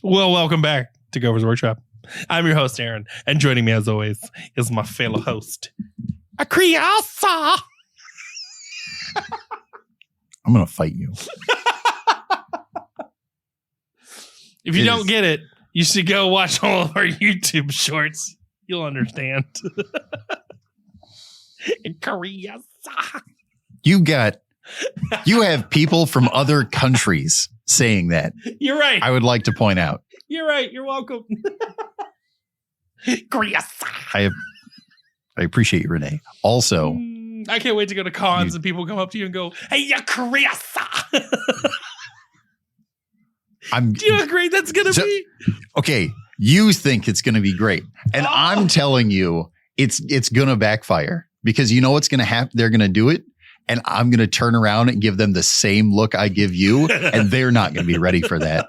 Well, welcome back to Gopher's Workshop. I'm your host, Aaron, and joining me as always is my fellow host, Akriasa. I'm going to fight you. If you don't get it, you should go watch all of our YouTube shorts. You'll understand. Akriasa. You have people from other countries saying that. You're right. I would like to point out. You're right. You're welcome. I appreciate you, Renee. Also, I can't wait to go to cons and people come up to you and go, "Hey, Akriasa." Do you agree that's going to be? Okay, you think it's going to be great. And I'm telling you, it's going to backfire because you know what's going to happen? They're going to do it. And I'm going to turn around and give them the same look I give you. And they're not going to be ready for that.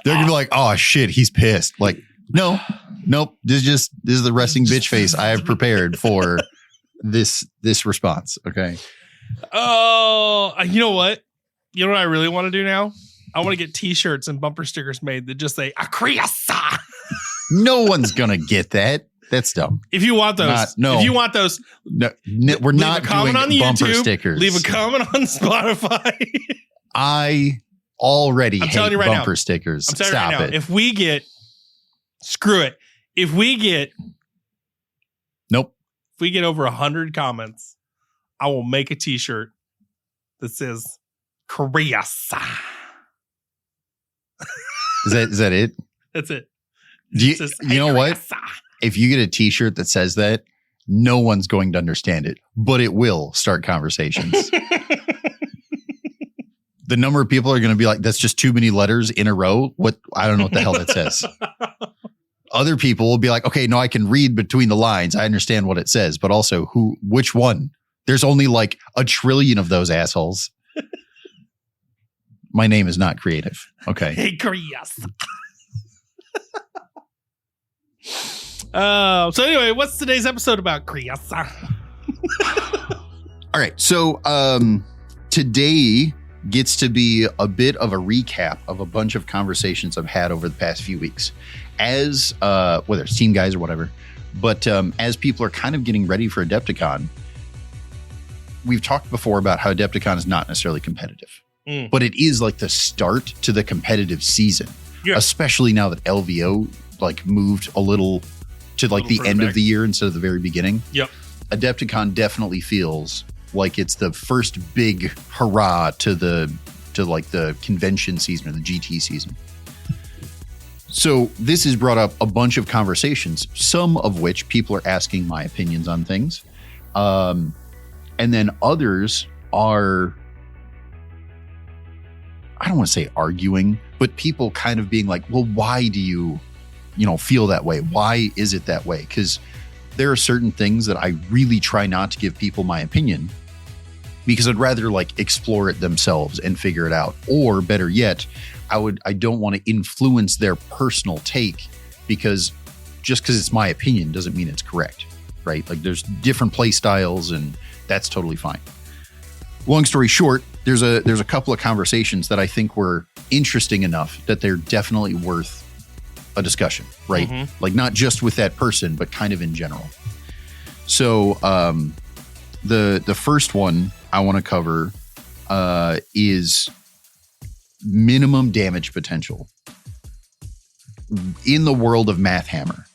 They're going to be like, oh, shit, he's pissed. Like, nope. This is the resting bitch face I have prepared for this response. Okay. Oh, you know what? You know what I really want to do now? I want to get t-shirts and bumper stickers made that just say Akriasa. No one's going to get that. That's dumb. If you want those, we're not doing on bumper YouTube, stickers. Leave a comment on Spotify. I already hate bumper stickers. I'm telling you right now, if we get over 100 comments, I will make a t-shirt that says Akriasa. Is that it? That's it. You know what? If you get a t-shirt that says that, no one's going to understand it, but it will start conversations. The number of people are going to be like, that's just too many letters in a row. What? I don't know what the hell that says. Other people will be like, okay, no, I can read between the lines. I understand what it says, but also which one? There's only like 1 trillion of those assholes. My name is not creative. Okay. Hey, Krias. So anyway, what's today's episode about, Krias? All right. So today gets to be a bit of a recap of a bunch of conversations I've had over the past few weeks as whether it's team guys or whatever. But as people are kind of getting ready for Adepticon, we've talked before about how Adepticon is not necessarily competitive, but it is like the start to the competitive season, especially now that LVO like moved a little to like the end of the year instead of the very beginning. Yep. Adepticon definitely feels like it's the first big hurrah to like the convention season or the GT season. So this has brought up a bunch of conversations, some of which people are asking my opinions on things. And then others are, I don't want to say arguing, but people kind of being like, well, why do you feel that way? Why is it that way? Because there are certain things that I really try not to give people my opinion because I'd rather like explore it themselves and figure it out. Or better yet, I don't want to influence their personal take because just because it's my opinion doesn't mean it's correct, right? Like there's different play styles and that's totally fine. Long story short, there's a couple of conversations that I think were interesting enough that they're definitely worth a discussion, right? Mm-hmm. Like not just with that person, but kind of in general. So the first one I want to cover is minimum damage potential in the world of Mathhammer.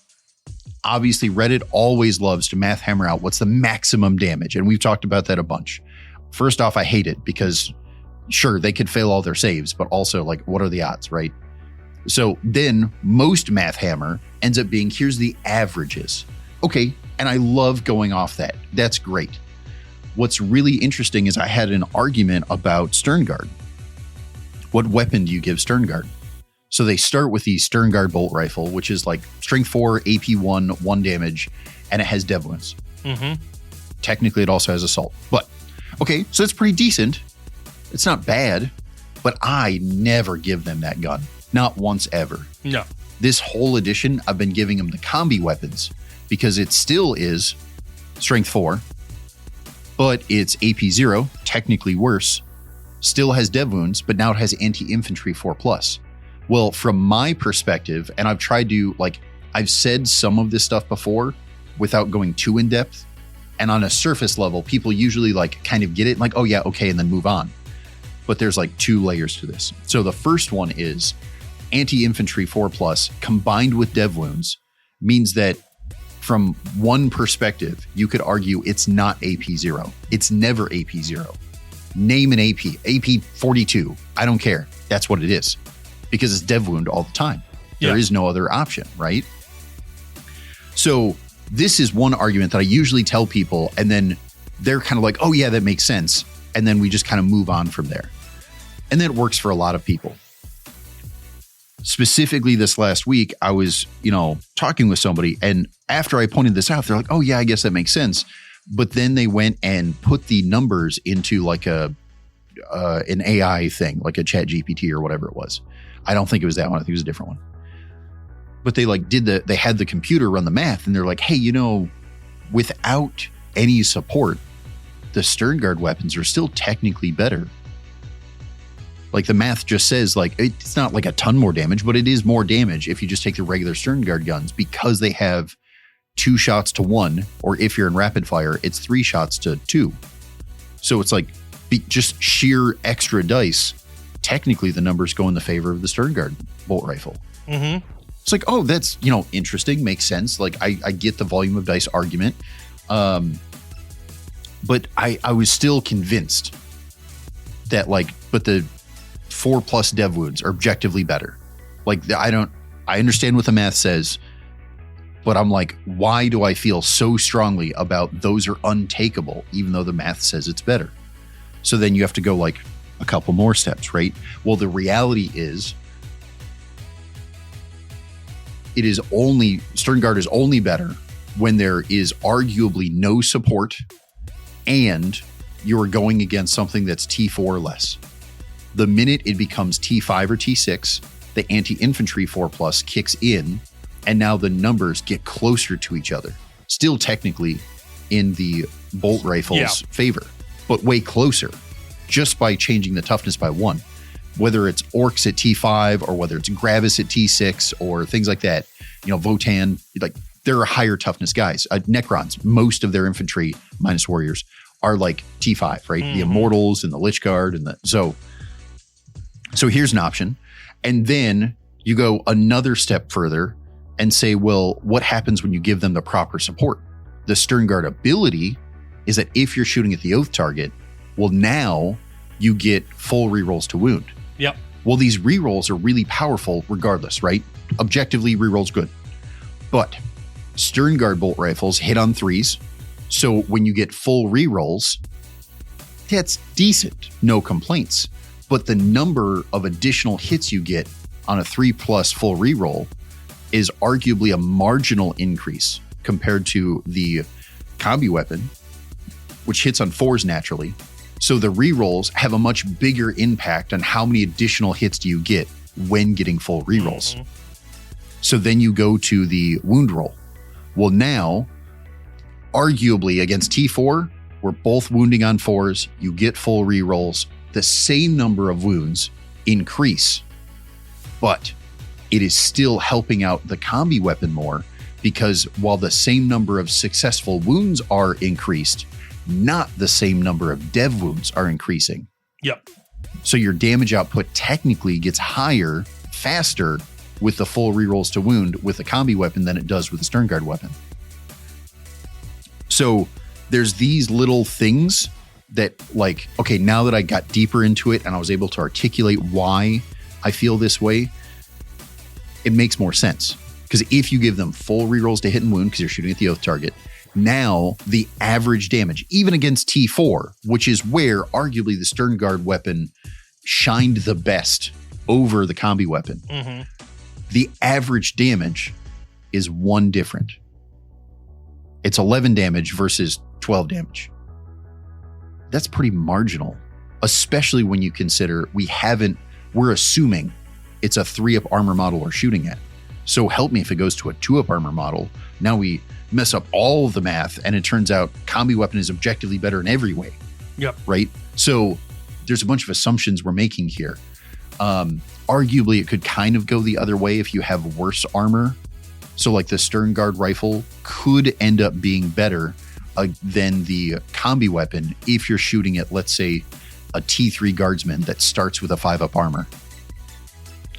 Obviously, Reddit always loves to Mathhammer out what's the maximum damage, and we've talked about that a bunch. First off, I hate it because sure, they could fail all their saves, but also like what are the odds, right? So then most Mathhammer ends up being, here's the averages. Okay, and I love going off that. That's great. What's really interesting is I had an argument about Sternguard. What weapon do you give Sternguard? So they start with the Sternguard bolt rifle, which is like strength 4, AP 1, 1 damage, and it has dev wounds. Mm-hmm. Technically, it also has assault. But, okay, so it's pretty decent. It's not bad, but I never give them that gun. Not once ever. No. This whole edition, I've been giving them the combi weapons because it still is strength 4, but it's AP 0, technically worse, still has dev wounds, but now it has anti-infantry 4+. Well, from my perspective, and I've tried to, like, I've said some of this stuff before without going too in depth. And on a surface level, people usually like kind of get it, like, oh yeah, okay, and then move on. But there's like 2 layers to this. So the first one is anti-infantry 4+ combined with dev wounds means that from one perspective, you could argue it's not AP0. It's never AP0. Name an AP 42. I don't care. That's what it is because it's dev wound all the time. There is no other option, right? So this is one argument that I usually tell people, and then they're kind of like, oh yeah, that makes sense. And then we just kind of move on from there. And that works for a lot of people. Specifically this last week, I was, talking with somebody, and after I pointed this out, they're like, oh yeah, I guess that makes sense. But then they went and put the numbers into like an AI thing, like a Chat GPT or whatever it was. I don't think it was that one. I think it was a different one. But they they had the computer run the math, and they're like, hey, without any support, the Sternguard weapons are still technically better. Like the math just says, like, it's not like a ton more damage, but it is more damage if you just take the regular Sternguard guns because they have 2 shots to 1, or if you're in rapid fire, it's 3 shots to 2. So it's like just sheer extra dice. Technically, the numbers go in the favor of the Sternguard bolt rifle. Mm-hmm. It's like, oh, that's, interesting, makes sense. Like I get the volume of dice argument. But I was still convinced that but the 4+ dev wounds are objectively better. Like I understand what the math says, but I'm like, why do I feel so strongly about those are untakeable, even though the math says it's better? So then you have to go like a couple more steps, right? Well, the reality is Sternguard is only better when there is arguably no support and you are going against something that's T4 or less. The minute it becomes T5 or T6, the anti-infantry 4+ kicks in, and now the numbers get closer to each other. Still technically in the bolt rifle's favor, but way closer just by changing the toughness by 1. Whether it's orcs at T5 or whether it's Gravis at T6 or things like that, Votan, like there are higher toughness guys. Necrons, most of their infantry minus warriors are like T5, right? The Immortals and the Lich Guard and so here's an option. And then you go another step further and say, well, what happens when you give them the proper support? The Sternguard ability is that if you're shooting at the oath target, well, now you get full rerolls to wound. Yep. Well, these rerolls are really powerful regardless, right? Objectively, rerolls good. But Sternguard bolt rifles hit on 3s. So when you get full rerolls, that's decent. No complaints. But the number of additional hits you get on a 3+ full reroll is arguably a marginal increase compared to the combi weapon, which hits on 4s naturally. So the rerolls have a much bigger impact on how many additional hits do you get when getting full rerolls. Mm-hmm. So then you go to the wound roll. Well, now, arguably against T4, we're both wounding on 4s. You get full rerolls. The same number of wounds increase, but it is still helping out the combi weapon more because while the same number of successful wounds are increased, not the same number of dev wounds are increasing. Yep. So your damage output technically gets higher, faster with the full rerolls to wound with the combi weapon than it does with the Sternguard weapon. So there's these little things that like, okay, now that I got deeper into it and I was able to articulate why I feel this way, it makes more sense. Because if you give them full rerolls to hit and wound because you're shooting at the oath target, now the average damage, even against T4, which is where arguably the Sternguard weapon shined the best over the combi weapon, the average damage is 1 different. It's 11 damage versus 12 damage. That's pretty marginal, especially when you consider we're assuming it's a 3-up armor model we're shooting at. So help me if it goes to a 2-up armor model. Now we mess up all of the math and it turns out combi weapon is objectively better in every way. Yep. Right? So there's a bunch of assumptions we're making here. Arguably, it could kind of go the other way if you have worse armor. So like the Stern Guard rifle could end up being better than the combi weapon if you're shooting at, let's say, a T3 guardsman that starts with a 5-up armor.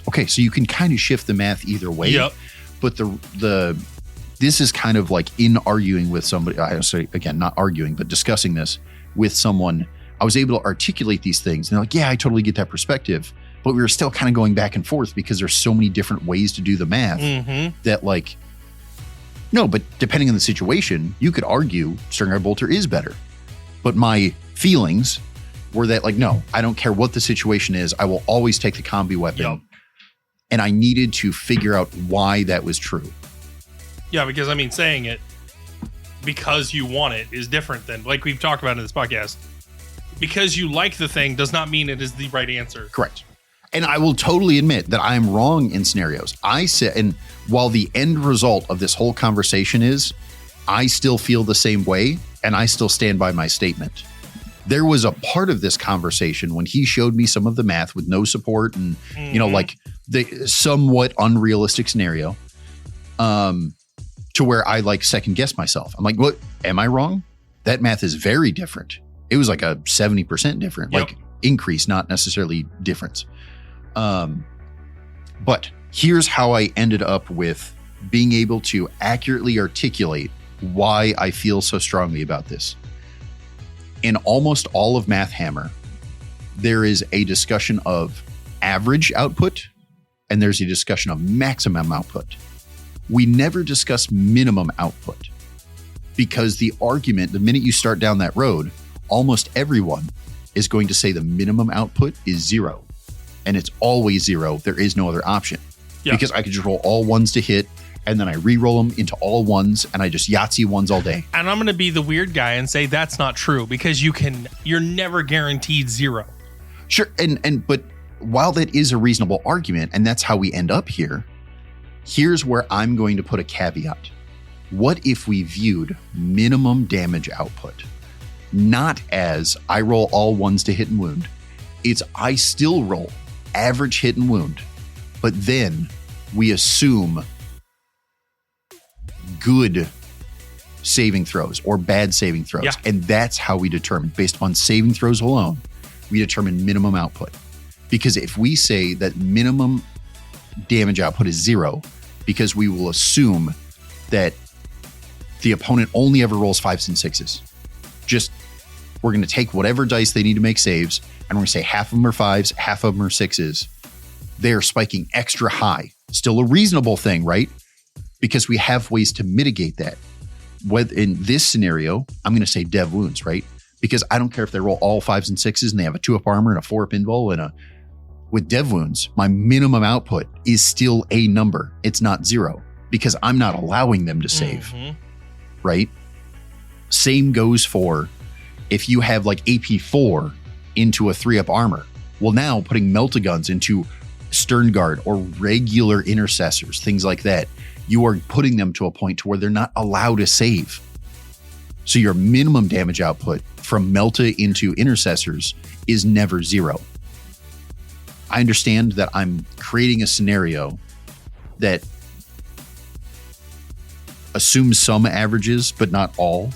Okay, so you can kind of shift the math either way. Yep. But this is kind of like in arguing with somebody. I say again, not arguing, but discussing this with someone. I was able to articulate these things, and they're like, "Yeah, I totally get that perspective." But we were still kind of going back and forth because there's so many different ways to do the math that, like, no, but depending on the situation, you could argue Stern Guard Bolter is better. But my feelings were that, like, no, I don't care what the situation is. I will always take the combi weapon. Yep. And I needed to figure out why that was true. Yeah, because I mean, saying it because you want it is different than, like we've talked about in this podcast. Because you like the thing does not mean it is the right answer. Correct. And I will totally admit that I am wrong in scenarios. I said, and while the end result of this whole conversation is, I still feel the same way, and I still stand by my statement. There was a part of this conversation when he showed me some of the math with no support and, you know, like the somewhat unrealistic scenario, to where I like second guess myself. I'm like, what? Am I wrong? That math is very different. It was like a 70% different, like increase, not necessarily difference. But here's how I ended up with being able to accurately articulate why I feel so strongly about this. In almost all of Mathhammer, there is a discussion of average output and there's a discussion of maximum output. We never discuss minimum output because the argument, the minute you start down that road, almost everyone is going to say the minimum output is 0. And it's always 0. There is no other option. Yeah. Because I could just roll all ones to hit, and then I re-roll them into all ones, and I just Yahtzee ones all day. And I'm going to be the weird guy and say that's not true, because you're never guaranteed 0. Sure, but while that is a reasonable argument, and that's how we end up here, here's where I'm going to put a caveat. What if we viewed minimum damage output not as I roll all ones to hit and wound? It's I still roll average hit and wound, but then we assume good saving throws or bad saving throws. Yeah. And that's how we determine, based on saving throws alone, we determine minimum output. Because if we say that minimum damage output is 0, because we will assume that the opponent only ever rolls 5s and 6s. Just, we're going to take whatever dice they need to make saves, and we're going to say half of them are 5s, half of them are 6s. They're spiking extra high. Still a reasonable thing, right? Because we have ways to mitigate that. In this scenario, I'm going to say dev wounds, right? Because I don't care if they roll all 5s and 6s and they have a 2-up armor and a 4-up invul and with dev wounds, my minimum output is still a number. It's not 0 because I'm not allowing them to save, right? Same goes for if you have like AP 4 into a 3-up armor. Well, now putting Meltaguns into Stern Guard or regular intercessors, things like that, you are putting them to a point to where they're not allowed to save. So your minimum damage output from Melta into intercessors is never 0. I understand that I'm creating a scenario that assumes some averages, but not all.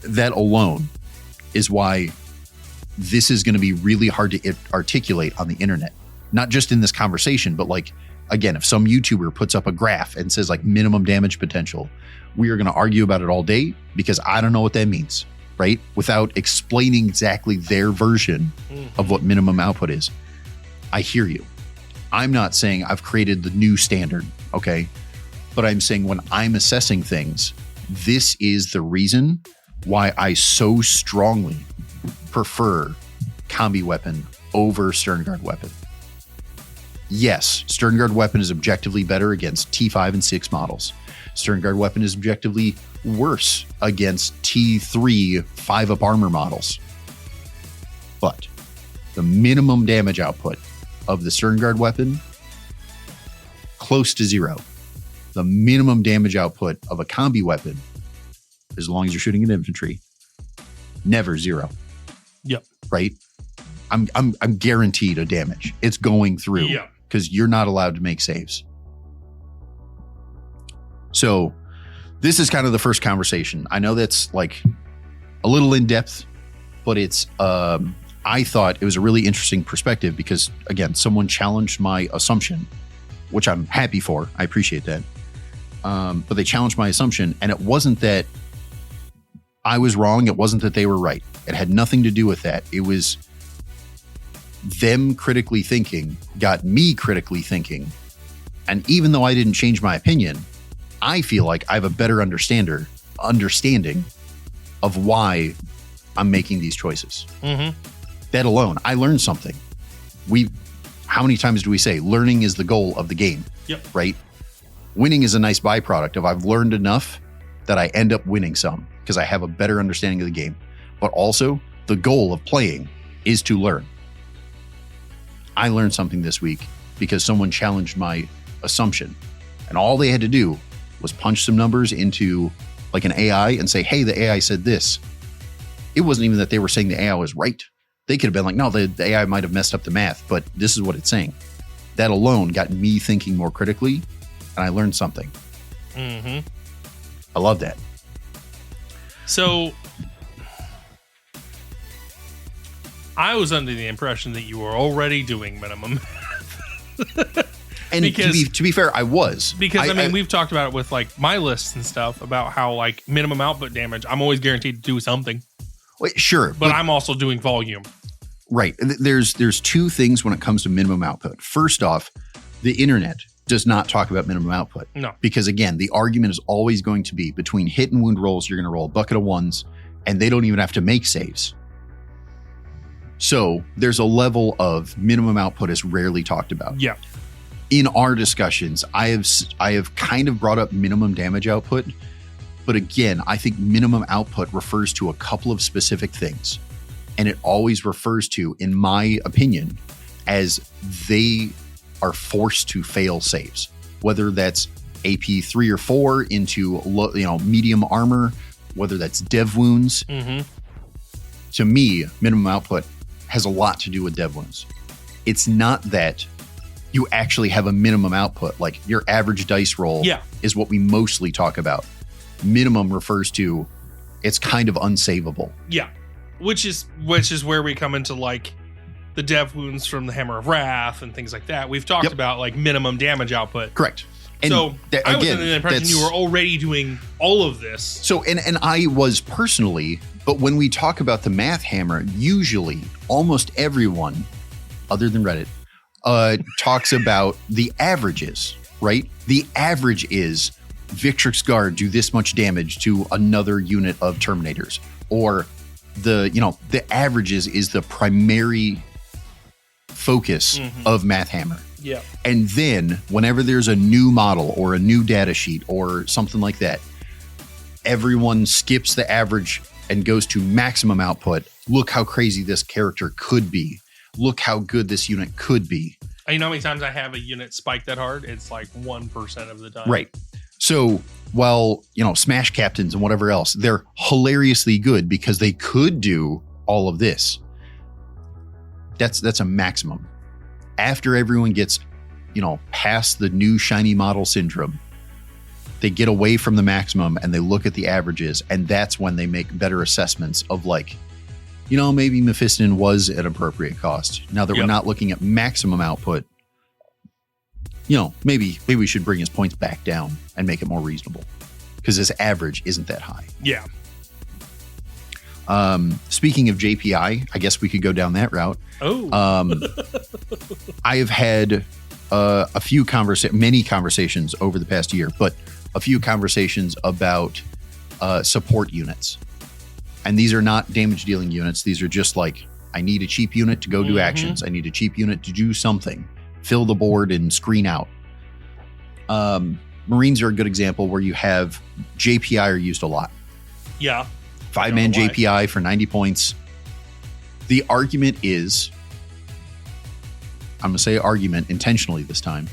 That alone is why this is going to be really hard to articulate on the internet. Not just in this conversation, but like, again, if some YouTuber puts up a graph and says like minimum damage potential, we are going to argue about it all day because I don't know what that means, right? Without explaining exactly their version of what minimum output is. I hear you. I'm not saying I've created the new standard, okay? But I'm saying when I'm assessing things, this is the reason why I so strongly prefer combi weapon over Stern Guard weapon. Yes, Stern Guard weapon is objectively better against T5 and 6 models. Stern Guard weapon is objectively worse against T3 5-up armor models. But the minimum damage output of the Stern Guard weapon, close to 0. The minimum damage output of a combi weapon, as long as you're shooting an infantry, never 0. Yep. Right? I'm guaranteed a damage. It's going through because you're not allowed to make saves. So this is kind of the first conversation. I know that's like a little in depth, but it's I thought it was a really interesting perspective because, again, someone challenged my assumption, which I'm happy for. I appreciate that. But they challenged my assumption, and it wasn't that I was wrong. It wasn't that they were right. It had nothing to do with that. It was them critically thinking got me critically thinking. And even though I didn't change my opinion, I feel like I have a better understanding of why I'm making these choices. Mm-hmm. That alone, I learned something. How many times do we say learning is the goal of the game? Yep. Right? Winning is a nice byproduct of I've learned enough that I end up winning some because I have a better understanding of the game. But also, the goal of playing is to learn. I learned something this week because someone challenged my assumption. And all they had to do was punch some numbers into like an AI and say, hey, the AI said this. It wasn't even that they were saying the AI was right. They could have been like, no, the AI might have messed up the math, but this is what it's saying. That alone got me thinking more critically, and I learned something. Mm-hmm. I love that. So I was under the impression that you were already doing minimum. And because, to be fair, I was. Because, I mean, we've talked about it with, like, my lists and stuff about how, like, minimum output damage, I'm always guaranteed to do something. Wait, sure. But I'm also doing volume. Right. There's two things when it comes to minimum output. First off, the internet does not talk about minimum output. No. Because, again, the argument is always going to be between hit and wound rolls, you're going to roll a bucket of ones, and they don't even have to make saves. So there's a level of minimum output is rarely talked about. Yeah. In our discussions, I have kind of brought up minimum damage output, but again, I think minimum output refers to a couple of specific things, and it always refers to, in my opinion, as they are forced to fail saves, whether that's AP 3 or 4 into medium armor, whether that's dev wounds. Mm-hmm. To me, minimum output has a lot to do with dev wounds. It's not that you actually have a minimum output, like your average dice roll is what we mostly talk about. Minimum refers to it's kind of unsavable. Yeah. Which is where we come into like the dev wounds from the Hammer of Wrath and things like that. We've talked about like minimum damage output. Correct. And so I was under the impression you were already doing all of this. So, and I was personally, but when we talk about the Math Hammer, usually almost everyone, other than Reddit, talks about the averages, right? The average is Victrix Guard do this much damage to another unit of Terminators, or the averages is the primary focus of Math Hammer. Yeah. And then whenever there's a new model or a new data sheet or something like that, everyone skips the average and goes to maximum output. Look how crazy this character could be. Look how good this unit could be. You know how many times I have a unit spike that hard? It's like 1% of the time. Right. So while, Smash Captains and whatever else, they're hilariously good because they could do all of this. That's a maximum. After everyone gets, past the new shiny model syndrome, they get away from the maximum and they look at the averages, and that's when they make better assessments of like, maybe Mephiston was an appropriate cost. Now that we're not looking at maximum output, maybe we should bring his points back down and make it more reasonable because his average isn't that high. Yeah. Speaking of JPI, I guess we could go down that route. Oh. I have had many conversations over the past year, but a few conversations about support units. And these are not damage dealing units. These are just like, I need a cheap unit to go do actions. I need a cheap unit to do something, fill the board and screen out. Marines are a good example where you have JPI are used a lot. Yeah. 5-man JPI for 90 points. The argument is, I'm going to say argument intentionally this time.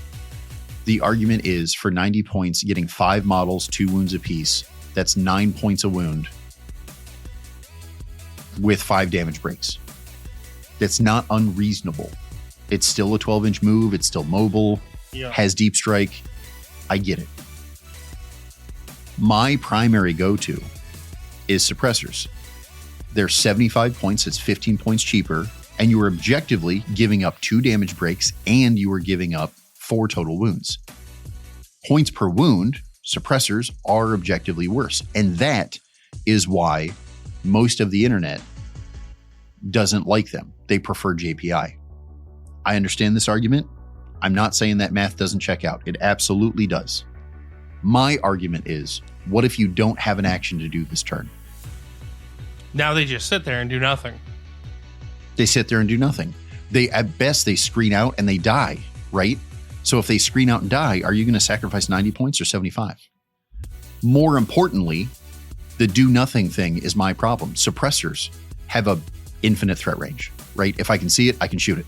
The argument is for 90 points, getting 5 models, 2 wounds apiece. That's 9 points a wound with 5 damage breaks. That's not unreasonable. It's still a 12-inch move. It's still mobile. Yeah. Has deep strike. I get it. My primary go-to is suppressors. They're 75 points. It's 15 points cheaper. And you are objectively giving up 2 damage breaks and you are giving up 4 total wounds. Points per wound, suppressors are objectively worse. And that is why most of the internet doesn't like them. They prefer JPI. I understand this argument. I'm not saying that math doesn't check out. It absolutely does. My argument is, what if you don't have an action to do this turn? Now they just sit there and do nothing. They sit there and do nothing. They, at best, they screen out and they die, right? So if they screen out and die, are you going to sacrifice 90 points or 75? More importantly, the do nothing thing is my problem. Suppressors have a infinite threat range, right? If I can see it, I can shoot it.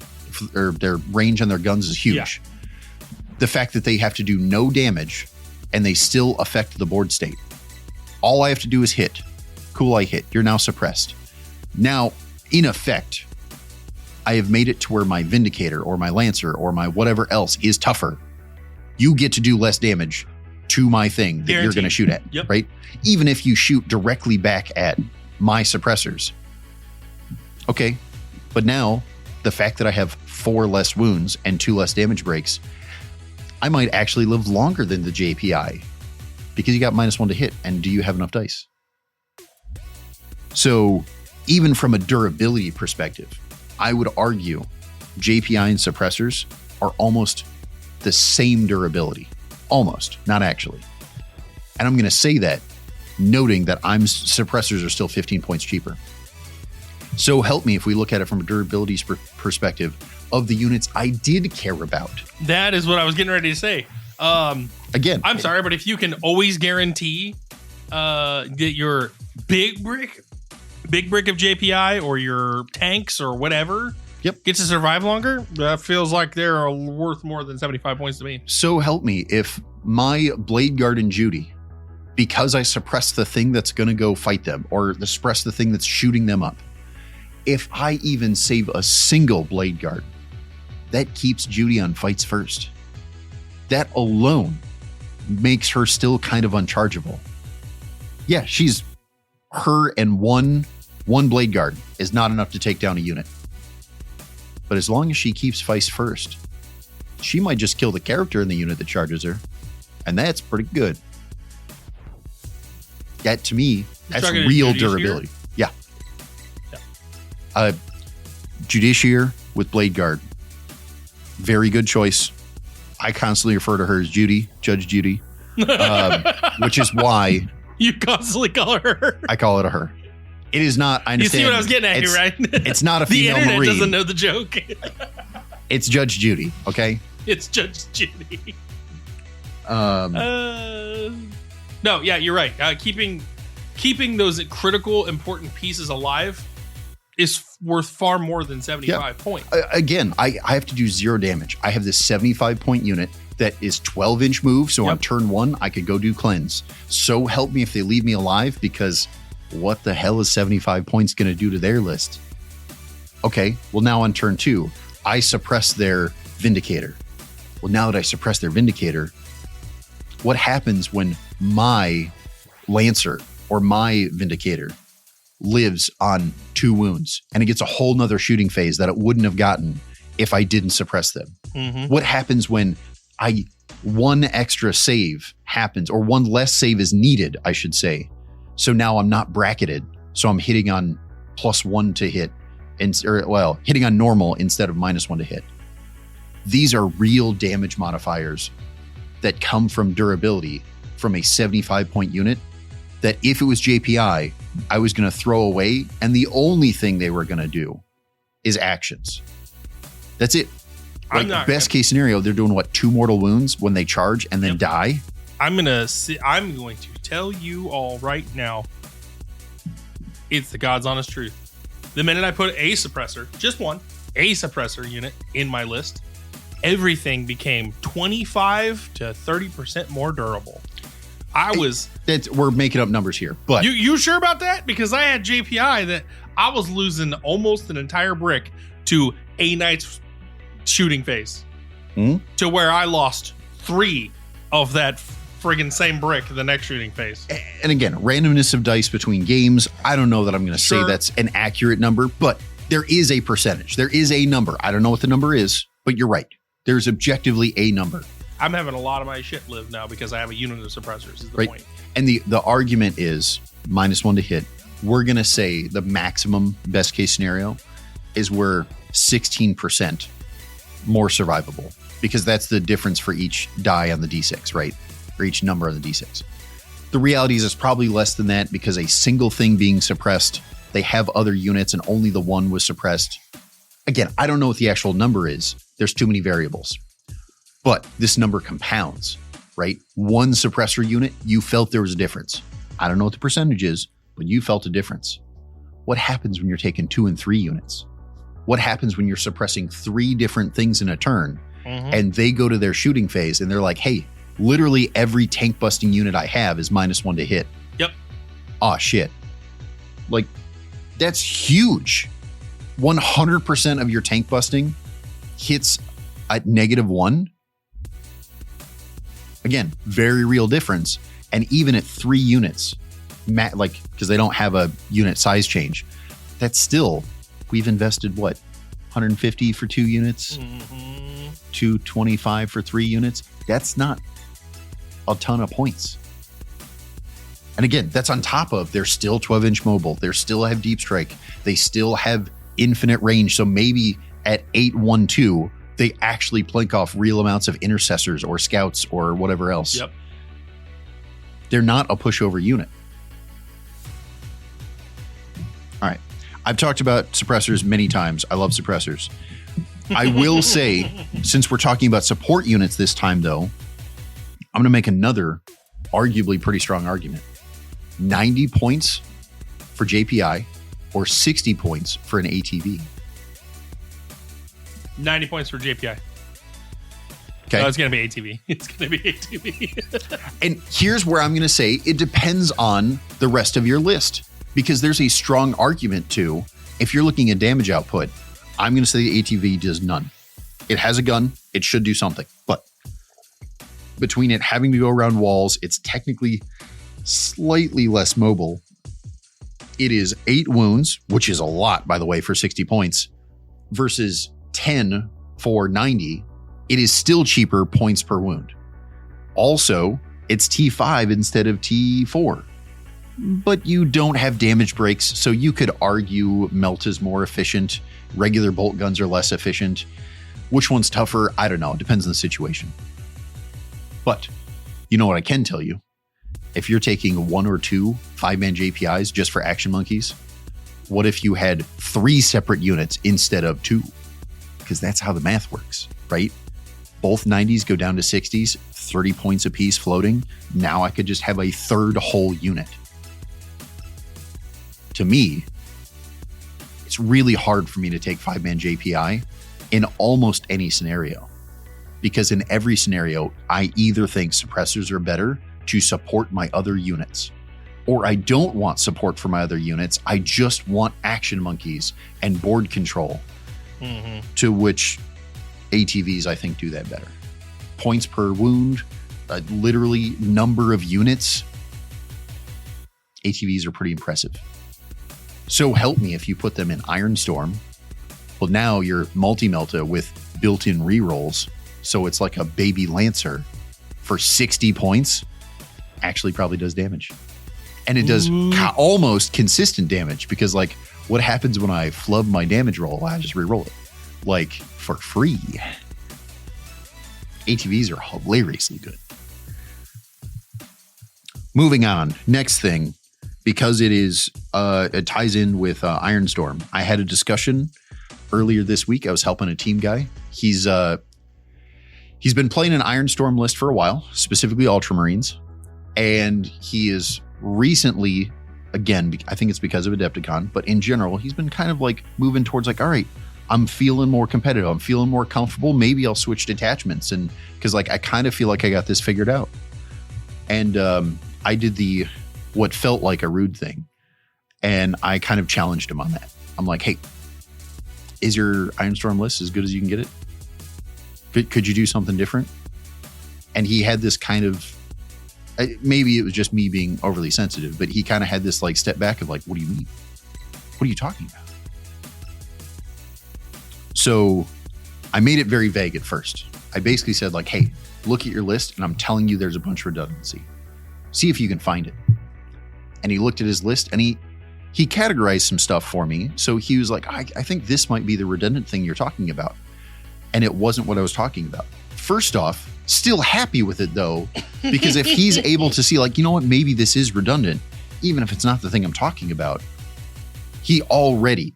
Or their range on their guns is huge. Yeah. The fact that they have to do no damage and they still affect the board state. All I have to do is hit. Cool, I hit. You're now suppressed. Now, in effect, I have made it to where my Vindicator or my Lancer or my whatever else is tougher. You get to do less damage to my thing that you're going to shoot at, right? Even if you shoot directly back at my suppressors. Okay, but now the fact that I have 4 less wounds and 2 less damage breaks, I might actually live longer than the JPI because you got -1 to hit. And do you have enough dice? So even from a durability perspective, I would argue JPI and suppressors are almost the same durability. Almost, not actually. And I'm going to say that noting that suppressors are still 15 points cheaper. So help me if we look at it from a durability perspective of the units I did care about. That is what I was getting ready to say. Again, I'm sorry, but if you can always guarantee that your big brick of JPI or your tanks or whatever gets to survive longer, that feels like they're worth more than 75 points to me. So help me if my Blade Guard and Judy, because I suppress the thing that's going to go fight them or suppress the thing that's shooting them up, if I even save a single Blade Guard, that keeps Judy on fights first. That alone makes her still kind of unchargeable. Yeah, her and one Blade Guard is not enough to take down a unit. But as long as she keeps fights first, she might just kill the character in the unit that charges her. And that's pretty good. That, to me, that's real durability. Yeah. Judiciary with Blade Guard. Very good choice. I constantly refer to her as Judy, Judge Judy, which is why you constantly call her. I call it a her. It is not. I understand. You see what I was getting at here, right? It's not a female Marine. The internet Marine. doesn't know the joke. It's Judge Judy. Okay. It's Judge Judy. No, yeah, you're right. Keeping those critical, important pieces alive is worth far more than 75 points. Again, I have to do 0 damage. I have this 75-point unit that is 12-inch move. So on turn 1, I could go do cleanse. So help me if they leave me alive, because what the hell is 75 points going to do to their list? Okay, well, now on turn 2, I suppress their Vindicator. Well, now that I suppress their Vindicator, what happens when my Lancer or my Vindicator lives on 2 wounds and it gets a whole nother shooting phase that it wouldn't have gotten if I didn't suppress them? Mm-hmm. What happens when one extra save happens, or one less save is needed, I should say. So now I'm not bracketed. So I'm hitting on +1 to hit, hitting on normal instead of -1 to hit. These are real damage modifiers that come from durability from a 75-point unit that if it was JPI, I was going to throw away. And the only thing they were going to do is actions. That's it. Like, best case scenario, they're doing 2 mortal wounds when they charge and then die. I'm going to tell you all right now. It's the God's honest truth. The minute I put a suppressor, just one, a suppressor unit in my list, everything became 25 to 30% more durable. We're making up numbers here, but you sure about that? Because I had JPI that I was losing almost an entire brick to a knight's shooting phase to where I lost 3 of that friggin' same brick the next shooting phase. And again, randomness of dice between games. I don't know that I'm going to say that's an accurate number, but there is a percentage. There is a number. I don't know what the number is, but you're right. There's objectively a number. I'm having a lot of my shit live now because I have a unit of suppressors is the point. And the argument is -1 to hit. We're going to say the maximum best case scenario is we're 16% more survivable because that's the difference for each die on the D6, right? Or each number on the D6. The reality is it's probably less than that because a single thing being suppressed, they have other units and only the one was suppressed. Again, I don't know what the actual number is. There's too many variables. But this number compounds, right? One suppressor unit, you felt there was a difference. I don't know what the percentage is, but you felt a difference. What happens when you're taking 2 and 3 units? What happens when you're suppressing 3 different things in a turn and they go to their shooting phase and they're like, hey, literally every tank busting unit I have is -1 to hit. Yep. Oh, shit. Like, that's huge. 100% of your tank busting hits at -1. Again, very real difference. And even at 3 units, because they don't have a unit size change, that's still, we've invested what? 150 for 2 units, 225 for 3 units. That's not a ton of points. And again, that's on top of they're still 12-inch mobile. They still have deep strike. They still have infinite range. So maybe at 8-1-2, they actually plink off real amounts of intercessors or scouts or whatever else. Yep. They're not a pushover unit. All right. I've talked about suppressors many times. I love suppressors. I will say, since we're talking about support units this time, though, I'm going to make another arguably pretty strong argument. 90 points for JPI or 60 points for an ATV. 90 points for JPI. Okay. No, it's going to be ATV. It's going to be ATV. And here's where I'm going to say it depends on the rest of your list, because there's a strong argument to, if you're looking at damage output, I'm going to say the ATV does none. It has a gun. It should do something. But between it having to go around walls, it's technically slightly less mobile. It is 8 wounds, which is a lot, by the way, for 60 points, versus 10 for 90. It is still cheaper points per wound. Also, it's T5 instead of T4. But you don't have damage breaks, so you could argue melt is more efficient. Regular bolt guns are less efficient. Which one's tougher? I don't know. It depends on the situation. But you know what I can tell you? If you're taking 1 or 2 5-man JPIs just for action monkeys, what if you had 3 separate units instead of 2? Because that's how the math works, right? Both 90s go down to 60s, 30 points apiece floating. Now I could just have a third whole unit. To me, it's really hard for me to take 5-man JPI in almost any scenario. Because in every scenario, I either think suppressors are better to support my other units, or I don't want support for my other units. I just want action monkeys and board control, to which ATVs, I think, do that better. Points per wound, literally number of units. ATVs are pretty impressive. So help me if you put them in Ironstorm. Well, now you're multi-melta with built-in rerolls. So it's like a baby Lancer for 60 points. Actually probably does damage. And it does almost consistent damage, because like, what happens when I flub my damage roll? I just reroll it. Like, for free. ATVs are hilariously good. Moving on. Next thing, because it ties in with Ironstorm. I had a discussion earlier this week. I was helping a team guy. He's been playing an Ironstorm list for a while, specifically Ultramarines. And he is recently, again, I think it's because of Adepticon, but in general, he's been kind of like moving towards like, all right, I'm feeling more competitive. I'm feeling more comfortable. Maybe I'll switch detachments. And because like, I kind of feel like I got this figured out. And I did what felt like a rude thing. And I kind of challenged him on that. I'm like, hey, is your Ironstorm list as good as you can get it? Could you do something different? And he had this kind of, maybe it was just me being overly sensitive, but he kind of had this like step back of like, what do you mean? What are you talking about? So I made it very vague at first. I basically said like, hey, look at your list and I'm telling you there's a bunch of redundancy. See if you can find it. And he looked at his list and he categorized some stuff for me. So he was like, I think this might be the redundant thing you're talking about. And it wasn't what I was talking about. First off, still happy with it though, because if he's able to see like, you know what, maybe this is redundant, even if it's not the thing I'm talking about, he already,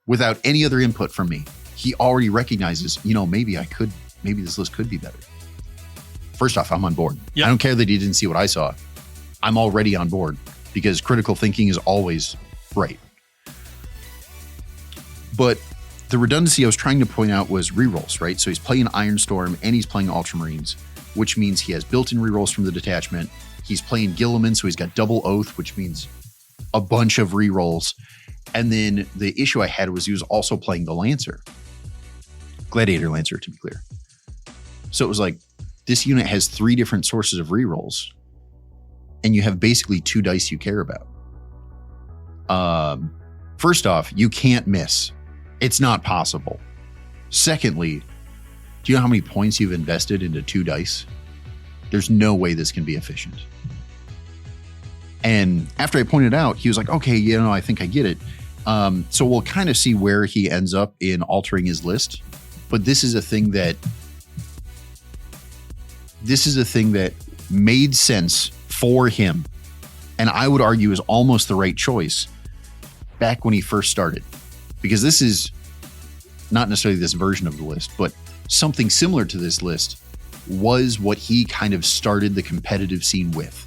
without any other input from me, he already recognizes, you know, maybe this list could be better. First off, I'm on board. Yep. I don't care that he didn't see what I saw. I'm already on board because critical thinking is always right. But the redundancy I was trying to point out was rerolls, right? So he's playing Ironstorm and he's playing Ultramarines, which means he has built-in rerolls from the detachment. He's playing Guilliman, so he's got double Oath, which means a bunch of rerolls. And then the issue I had was he was also playing the Lancer. Gladiator Lancer, to be clear. So it was like, this unit has 3 different sources of rerolls, and you have basically 2 dice you care about. First off, you can't miss. It's not possible. Secondly, do you know how many points you've invested into 2 dice? There's no way this can be efficient. And after I pointed out, he was like, okay, you know, I think I get it. So we'll kind of see where he ends up in altering his list. But this is a thing that made sense for him. And I would argue is almost the right choice back when he first started. Because this is not necessarily this version of the list, but something similar to this list was what he kind of started the competitive scene with.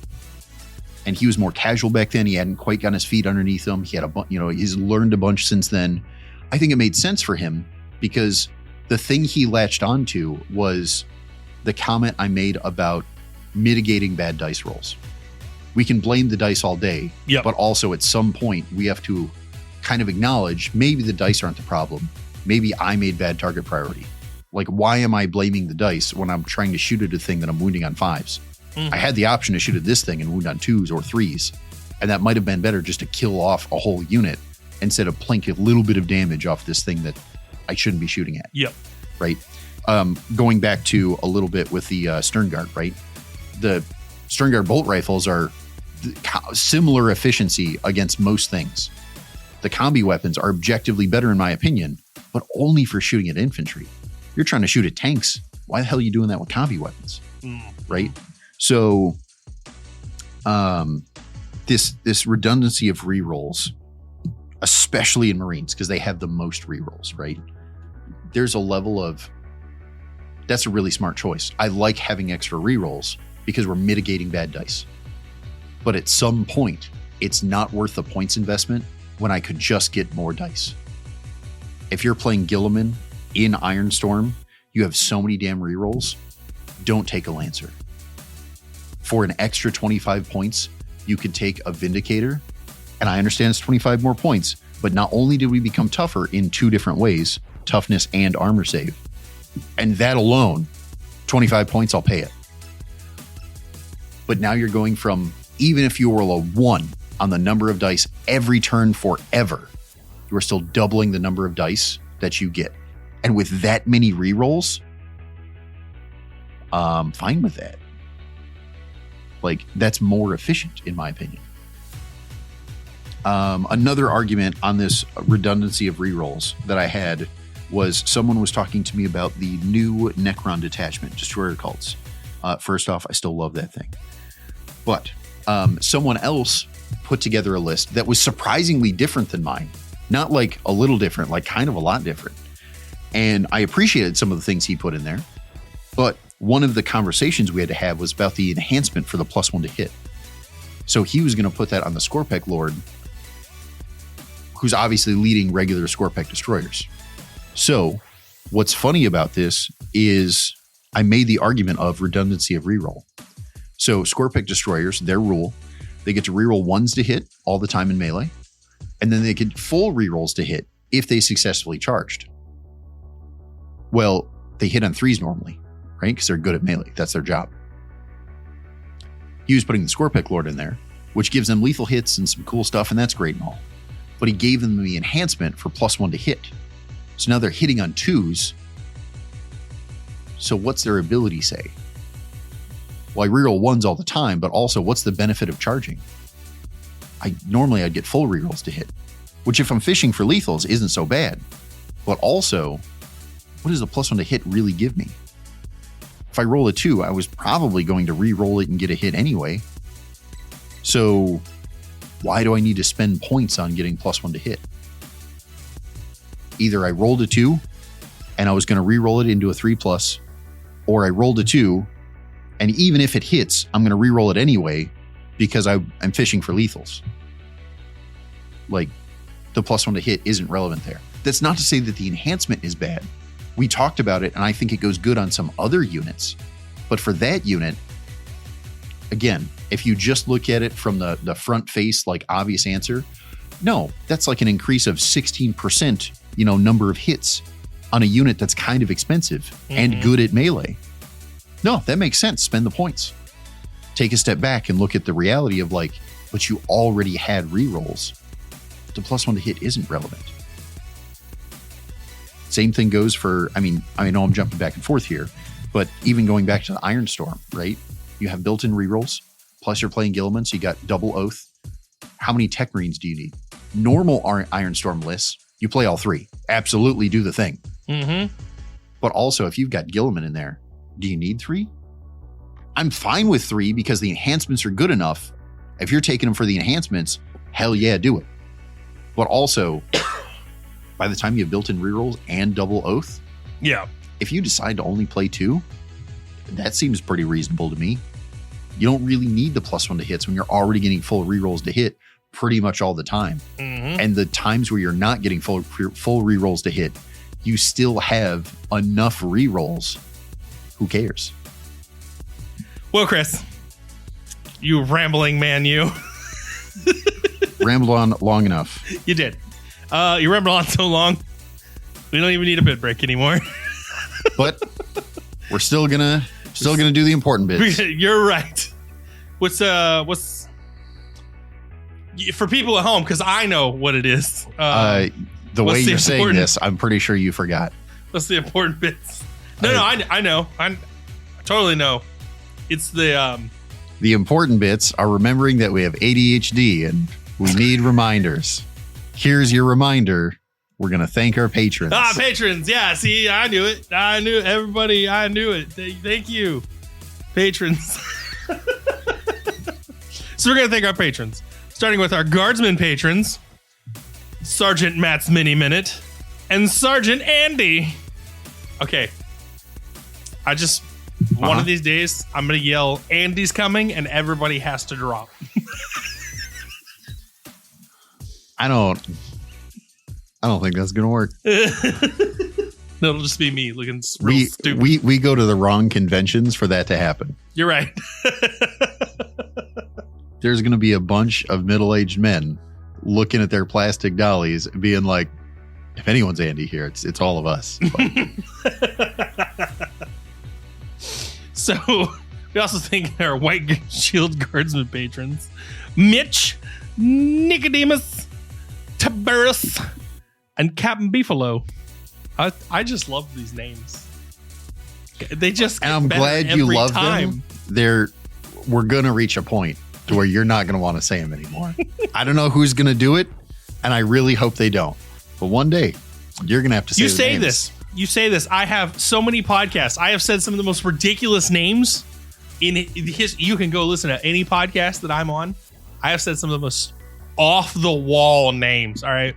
And he was more casual back then. He hadn't quite gotten his feet underneath him. He had he's learned a bunch since then. I think it made sense for him because the thing he latched onto was the comment I made about mitigating bad dice rolls. We can blame the dice all day, but also at some point we have to kind of acknowledge maybe the dice aren't the problem. Maybe I made bad target priority. Like, why am I blaming the dice when I'm trying to shoot at a thing that I'm wounding on 5s? I had the option to shoot at this thing and wound on 2s or 3s. And that might have been better just to kill off a whole unit instead of plink a little bit of damage off this thing that I shouldn't be shooting at. Yep. Right. Going back to a little bit with the Sternguard, right? The Sternguard bolt rifles are similar efficiency against most things. The combi weapons are objectively better in my opinion, but only for shooting at infantry. You're trying to shoot at tanks. Why the hell are you doing that with combi weapons? Right? So this redundancy of rerolls, especially in Marines, because they have the most rerolls, right? There's a level of, that's a really smart choice. I like having extra rerolls because we're mitigating bad dice. But at some point, it's not worth the points investment when I could just get more dice. If you're playing Guilliman in Ironstorm, you have so many damn rerolls, don't take a Lancer. For an extra 25 points, you could take a Vindicator, and I understand it's 25 more points, but not only did we become tougher in 2 different ways, toughness and armor save, and that alone, 25 points, I'll pay it. But now you're going from, even if you roll a 1 on the number of dice every turn forever, you are still doubling the number of dice that you get. And with that many rerolls, fine with that. Like, that's more efficient, in my opinion. Another argument on this redundancy of rerolls that I had was someone was talking to me about the new Necron detachment, Destroyer Cults. First off, I still love that thing. But someone else put together a list that was surprisingly different than mine. Not like a little different, like kind of a lot different. And I appreciated some of the things he put in there. But one of the conversations we had to have was about the enhancement for the +1 to hit. So he was going to put that on the Scorpec Lord, who's obviously leading regular Scorpec destroyers. So what's funny about this is I made the argument of redundancy of reroll. So Scorpec destroyers, their rule, they get to reroll 1s to hit all the time in melee, and then they get full rerolls to hit if they successfully charged. Well, they hit on 3s normally, right? Because they're good at melee. That's their job. He was putting the Scorpic Lord in there, which gives them lethal hits and some cool stuff, and that's great and all. But he gave them the enhancement for +1 to hit. So now they're hitting on 2s. So what's their ability say? Well, I reroll 1s all the time, but also what's the benefit of charging? Normally I'd get full rerolls to hit, which if I'm fishing for lethals isn't so bad. But also, what does the +1 to hit really give me? If I roll a 2, I was probably going to re-roll it and get a hit anyway. So why do I need to spend points on getting +1 to hit? Either I rolled a 2 and I was going to re-roll it into a 3+, or I rolled a 2 and even if it hits, I'm going to re-roll it anyway because I'm fishing for lethals. Like, the +1 to hit isn't relevant there. That's not to say that the enhancement is bad. We talked about it, and I think it goes good on some other units. But for that unit, again, if you just look at it from the front face, like obvious answer, no, that's like an increase of 16%, number of hits on a unit that's kind of expensive and good at melee. No, that makes sense. Spend the points. Take a step back and look at the reality of like, but you already had rerolls. The +1 to hit isn't relevant. Same thing goes for, I know I'm jumping back and forth here, but even going back to the Iron Storm, right? You have built-in rerolls, plus you're playing Gilliman, so you got double Oath. How many Tech Marines do you need? Normal Iron Storm lists, you play all 3. Absolutely do the thing. But also, if you've got Gilliman in there, do you need 3? I'm fine with 3 because the enhancements are good enough. If you're taking them for the enhancements, hell yeah, do it. But also, by the time you have built-in rerolls and double Oath, if you decide to only play 2, that seems pretty reasonable to me. You don't really need the +1 to hits when you're already getting full rerolls to hit pretty much all the time. And the times where you're not getting full rerolls to hit, you still have enough rerolls. Who cares? Well, Chris, you rambling man, you. Rambled on long enough. You did. You rambled on so long, we don't even need a bit break anymore. But we're still gonna do the important bits. You're right. What's for people at home, because I know what it is. The way you're saying this, I'm pretty sure you forgot. What's the important bits? No, I know. I totally know. It's the important bits are remembering that we have ADHD and we need reminders. Here's your reminder. We're going to thank our patrons. Patrons. Yeah, see, I knew it. Everybody, I knew it. Thank you, patrons. So we're going to thank our patrons, starting with our Guardsman patrons, Sergeant Matt's Mini Minute, and Sergeant Andy. Okay. One of these days, I'm going to yell, Andy's coming, and everybody has to drop. I don't think that's going to work. It'll just be me looking real stupid. We go to the wrong conventions for that to happen. You're right. There's going to be a bunch of middle-aged men looking at their plastic dollies being like, if anyone's Andy here, it's all of us. So we also thank our White Shield Guardsman patrons, Mitch, Nicodemus, Tiberius, and Captain Beefalo. I just love these names. They just get I'm better glad you every love time. them. We're going to reach a point to where you're not going to want to say them anymore. I don't know who's going to do it, and I really hope they don't. But one day, you're going to have to say the names. You say this. I have so many podcasts. I have said some of the most ridiculous names in his. You can go listen to any podcast that I'm on. I have said some of the most off the wall names. All right.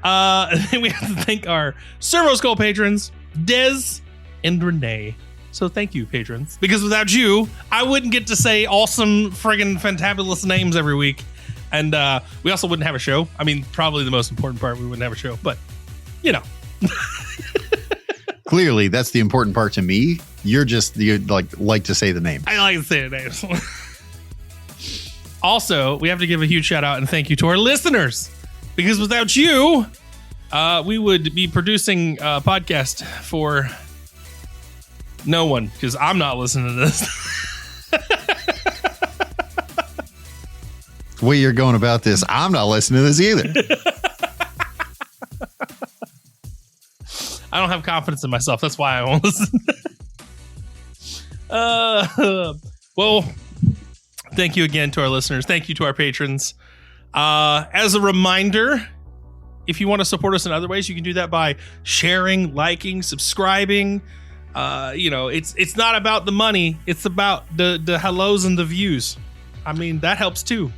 And then we have to thank our Servo Skull patrons, Dez and Renee. So thank you, patrons, because without you, I wouldn't get to say awesome, friggin' fantabulous names every week. And we also wouldn't have a show. I mean, probably the most important part, we wouldn't have a show, but you know. Clearly, that's the important part to me. You like to say the name. I like to say the names. Also, we have to give a huge shout out and thank you to our listeners, because without you, we would be producing a podcast for no one, because I'm not listening to this. The way you're going about this, I'm not listening to this either. I don't have confidence in myself. That's why I won't listen. Well, thank you again to our listeners. Thank you to our patrons. As a reminder, if you want to support us in other ways, you can do that by sharing, liking, subscribing. It's not about the money. It's about the hellos and the views. I mean, that helps too.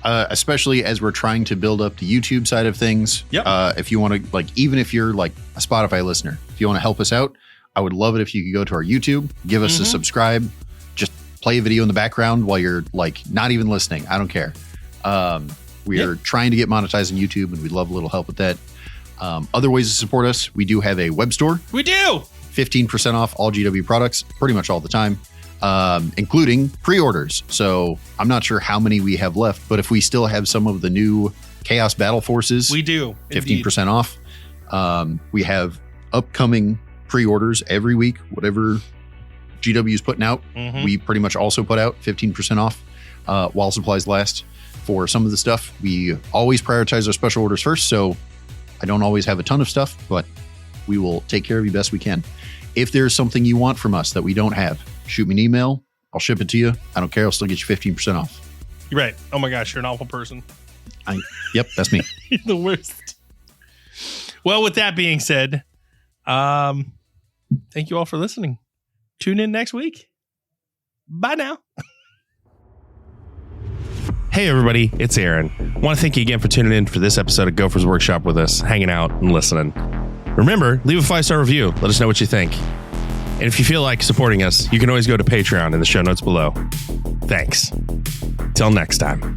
Especially as we're trying to build up the YouTube side of things. Yep. If you want to, even if you're like a Spotify listener, if you want to help us out, I would love it if you could go to our YouTube, give us a subscribe, just play a video in the background while you're not even listening. I don't care. We are trying to get monetized on YouTube, and we'd love a little help with that. Other ways to support us, we do have a web store. We do. 15% off all GW products pretty much all the time, including pre-orders. So I'm not sure how many we have left, but if we still have some of the new Chaos Battle Forces, we do. 15% off. We have upcoming pre-orders every week. Whatever GW is putting out, we pretty much also put out 15% off while supplies last. For some of the stuff, we always prioritize our special orders first, so I don't always have a ton of stuff, but we will take care of you best we can. If there's something you want from us that we don't have, shoot me an email. I'll ship it to you. I don't care. I'll still get you 15% off. You're right. Oh my gosh, you're an awful person. Yep, that's me. You're the worst. Well, with that being said, thank you all for listening. Tune in next week. Bye now. Hey everybody, it's Aaron. I want to thank you again for tuning in for this episode of Gopher's Workshop with us, hanging out and listening. Remember, leave a 5-star review. Let us know what you think. And if you feel like supporting us, you can always go to Patreon in the show notes below. Thanks. Till next time.